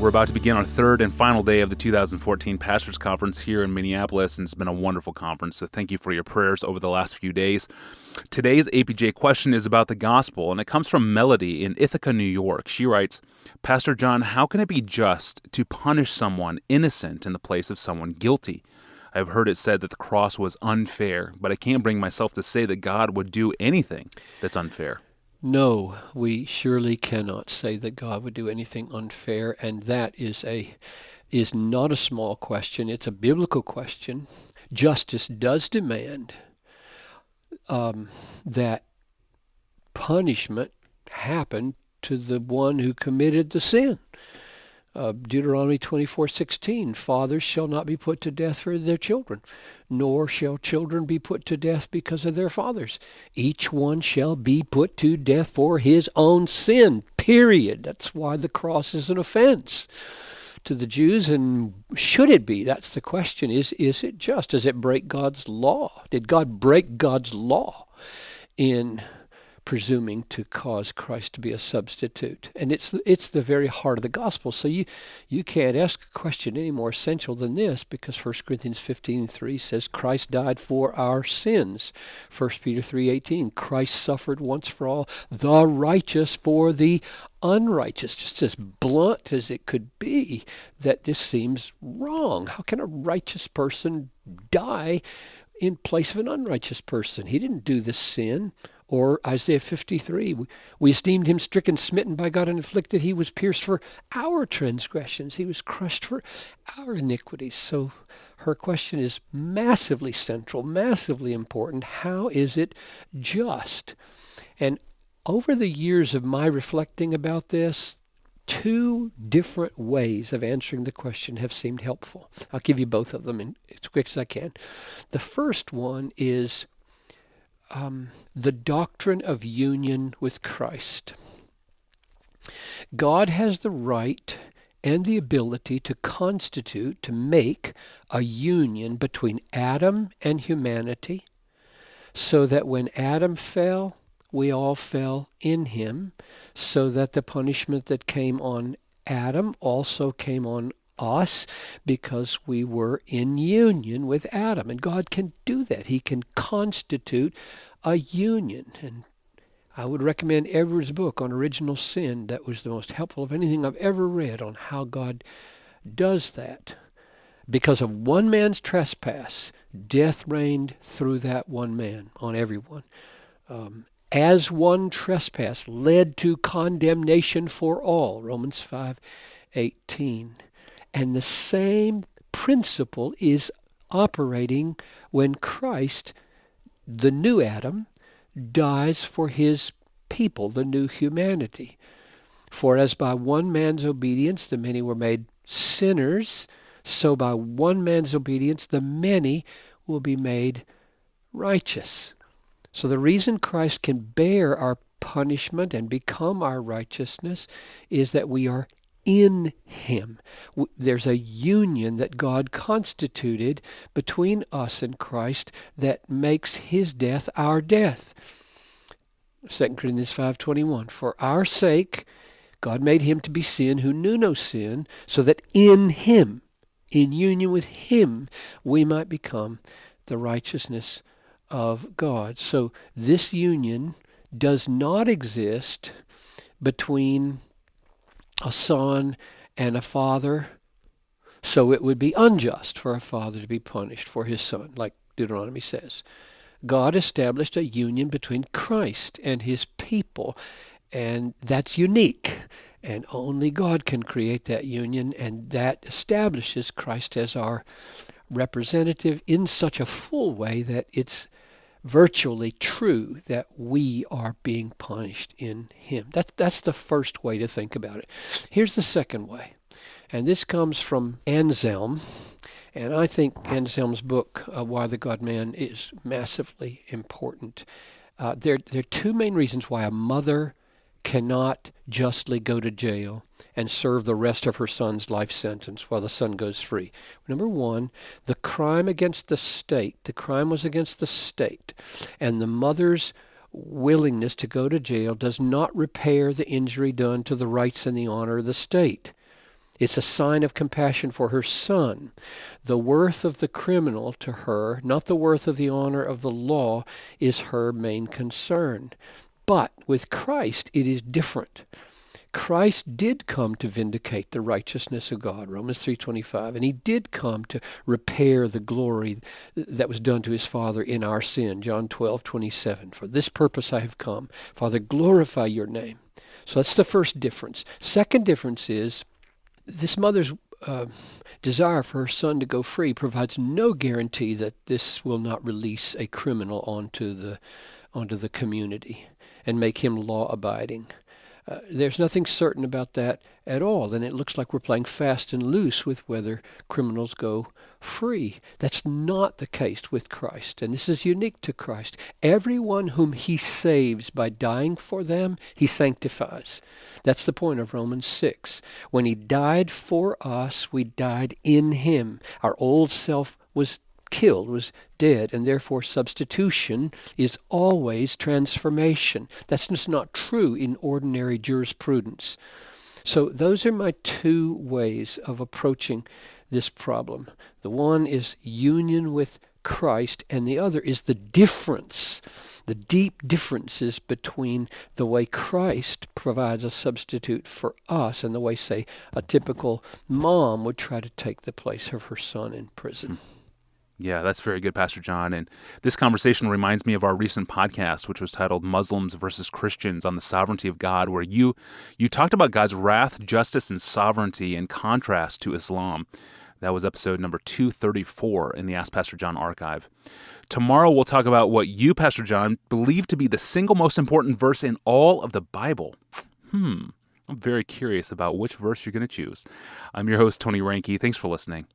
We're about to begin our third and final day of the 2014 Pastors Conference here in Minneapolis, and it's been a wonderful conference, so thank you for your prayers over the last few days. Today's APJ question is about the gospel, and it comes from Melody in Ithaca, New York. She writes, Pastor John, how can it be just to punish someone innocent in the place of someone guilty? I've heard it said that the cross was unfair, but I can't bring myself to say that God would do anything that's unfair. No, we surely cannot say that God would do anything unfair, and that is not a small question. It's a biblical question. Justice does demand that punishment happen to the one who committed the sin. Deuteronomy 24:16, fathers shall not be put to death for their children, nor shall children be put to death because of their fathers. Each one shall be put to death for his own sin, period. That's why the cross is an offense to the Jews, and should it be? That's the question. Is it just? Does it break God's law? Did God break God's law in presuming to cause Christ to be a substitute? And it's the very heart of the gospel. So you can't ask a question any more essential than this, because 1 Corinthians 15:3 says Christ died for our sins. 1 Peter 3:18, Christ suffered once for all, the righteous for the unrighteous. Just as blunt as it could be that this seems wrong. How can a righteous person die in place of an unrighteous person? He didn't do the sin. Or Isaiah 53, we esteemed him stricken, smitten by God, and afflicted. He was pierced for our transgressions. He was crushed for our iniquities. So her question is massively central, massively important. How is it just? And over the years of my reflecting about this, two different ways of answering the question have seemed helpful. I'll give you both of them as quick as I can. The first one is the doctrine of union with Christ. God has the right and the ability to constitute, to make a union between Adam and humanity, so that when Adam fell, we all fell in him, so that the punishment that came on Adam also came on us, because we were in union with Adam. And God can do that. He can constitute a union. And I would recommend Edwards' book on original sin. That was the most helpful of anything I've ever read on how God does that. Because of one man's trespass, death reigned through that one man on everyone. As one trespass led to condemnation for all, Romans 5:18. And the same principle is operating when Christ, the new Adam, dies for his people, the new humanity. For as by one man's obedience the many were made sinners, so by one man's obedience the many will be made righteous. So the reason Christ can bear our punishment and become our righteousness is that we are in him. There's a union that God constituted between us and Christ that makes his death our death. 2 Corinthians 5:21, for our sake God made him to be sin who knew no sin, so that in him, in union with him, we might become the righteousness of God. So this union does not exist between a son and a father, so it would be unjust for a father to be punished for his son, like Deuteronomy says. God established a union between Christ and his people, and that's unique. And only God can create that union, and that establishes Christ as our representative in such a full way that it's virtually true that we are being punished in him. That's the first way to think about it. Here's the second way, and this comes from Anselm, and I think Anselm's book, Why the God-Man, is massively important. There are two main reasons why a mother cannot justly go to jail and serve the rest of her son's life sentence while the son goes free. Number one, the crime against the state. The crime was against the state. And the mother's willingness to go to jail does not repair the injury done to the rights and the honor of the state. It's a sign of compassion for her son. The worth of the criminal to her, not the worth of the honor of the law, is her main concern. But with Christ, it is different. Christ did come to vindicate the righteousness of God, Romans 3:25, and he did come to repair the glory that was done to his Father in our sin, John 12:27. For this purpose I have come. Father, glorify your name. So that's the first difference. Second difference is this mother's desire for her son to go free provides no guarantee that this will not release a criminal onto the community and make him law-abiding. There's nothing certain about that at all, and it looks like we're playing fast and loose with whether criminals go free. That's not the case with Christ, and this is unique to Christ. Everyone whom he saves by dying for them, he sanctifies. That's the point of Romans 6. When he died for us, we died in him. Our old self was killed, was dead, and therefore substitution is always transformation. That's just not true in ordinary jurisprudence. So those are my two ways of approaching this problem. The one is union with Christ, and the other is the difference, the deep differences between the way Christ provides a substitute for us and the way, say, a typical mom would try to take the place of her son in prison. Yeah, that's very good, Pastor John. And this conversation reminds me of our recent podcast, which was titled Muslims versus Christians on the Sovereignty of God, where you talked about God's wrath, justice, and sovereignty in contrast to Islam. That was episode number 234 in the Ask Pastor John archive. Tomorrow we'll talk about what you, Pastor John, believe to be the single most important verse in all of the Bible. I'm very curious about which verse you're going to choose. I'm your host, Tony Reinke. Thanks for listening.